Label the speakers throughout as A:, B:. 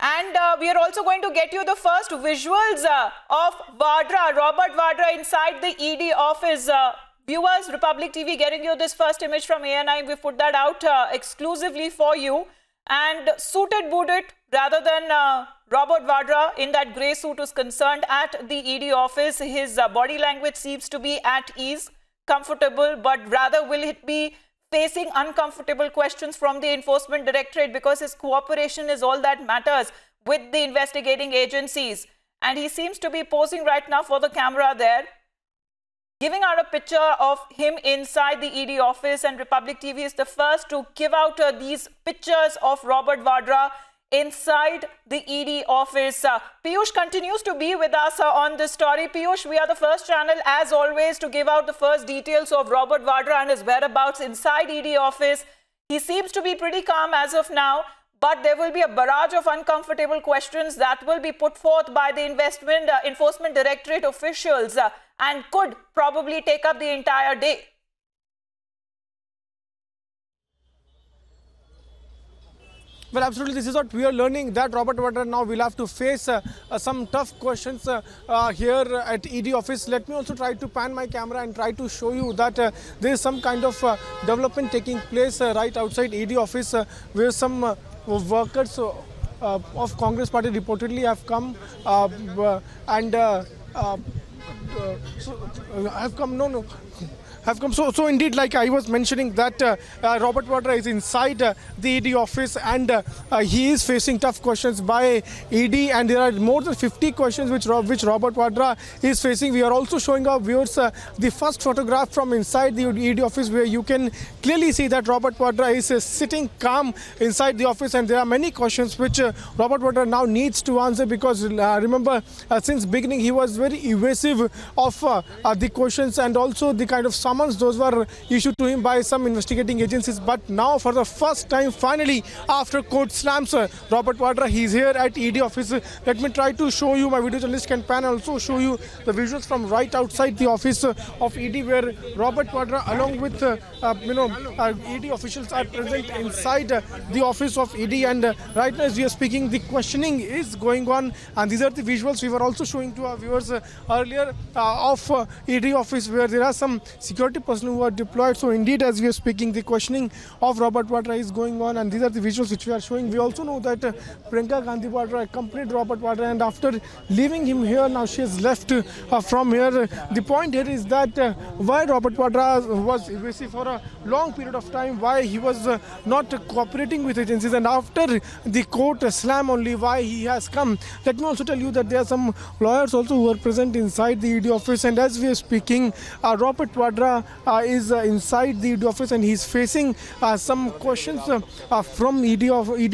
A: And we are also going to get you the first visuals of Vadra, Robert Vadra inside the ED office. Viewers, Republic TV getting you this first image from ANI. We put that out exclusively for you. And suited booted rather than Robert Vadra in that grey suit is concerned at the ED office. His body language seems to be at ease, comfortable, but rather will it be facing uncomfortable questions from the Enforcement Directorate, because his cooperation is all that matters with the investigating agencies. And he seems to be posing right now for the camera there, giving out a picture of him inside the ED office. And Republic TV is the first to give out these pictures of Robert Vadra inside the ED office. Piyush continues to be with us on this story. Piyush, we are the first channel, as always, to give out the first details of Robert Vadra and his whereabouts inside ED office. He seems to be pretty calm as of now, but there will be a barrage of uncomfortable questions that will be put forth by the Enforcement Directorate officials and could probably take up the entire day.
B: Well, absolutely. This is what we are learning, that Robert Vadra now will have to face some tough questions here at ED office. Let me also try to pan my camera and try to show you that there is some kind of development taking place right outside ED office where some workers of Congress party reportedly have come So indeed, like I was mentioning, that Robert Vadra is inside the ED office, and he is facing tough questions by ED, and there are more than 50 questions which Robert Vadra is facing. We are also showing our viewers the first photograph from inside the ED office, where you can clearly see that Robert Vadra is sitting calm inside the office, and there are many questions which Robert Vadra now needs to answer, because remember, since beginning he was very evasive of the questions and also the kind of summons those were issued to him by some investigating agencies. But now, for the first time, finally, after court slams, Robert Vadra, he's here at ED office. Let me try to show you, my video journalist can pan, also show you the visuals from right outside the office of ED, where Robert Vadra, along with ED officials, are present inside the office of ED. And right now, as we are speaking, the questioning is going on, and these are the visuals we were also showing to our viewers earlier of ED office, where there are some security personnel who are deployed. So indeed, as we are speaking, the questioning of Robert Vadra is going on, and these are the visuals which we are showing. We also know that Priyanka Gandhi Vadra accompanied Robert Vadra, and after leaving him here, now she has left from here. The point here is that why Robert Vadra was evasive for a long period of time, why he was not cooperating with agencies, and after the court slam only why he has come. Let me also tell you that there are some lawyers also who are present inside the ED office, and as we are speaking, Robert Vadra is inside the ED office, and he's facing some questions from ED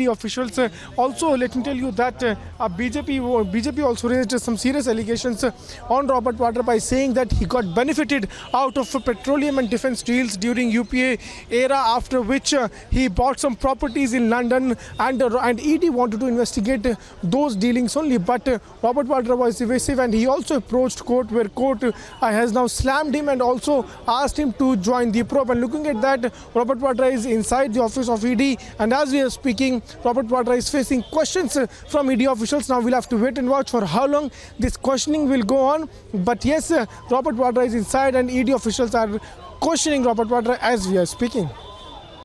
B: officials. Also, let me tell you that BJP also raised some serious allegations on Robert Vadra by saying that he got benefited out of petroleum and defense deals during UPA era, after which he bought some properties in London, and ED wanted to investigate those dealings only. But Robert Vadra was evasive, and he also approached court, where court has now slammed him and also asked him to join the probe. And looking at that, Robert Vadra is inside the office of ED, and as we are speaking, Robert Vadra is facing questions from ED officials. Now we'll have to wait and watch for how long this questioning will go on. But yes, Robert Vadra is inside, and ED officials are questioning Robert Vadra as we are speaking.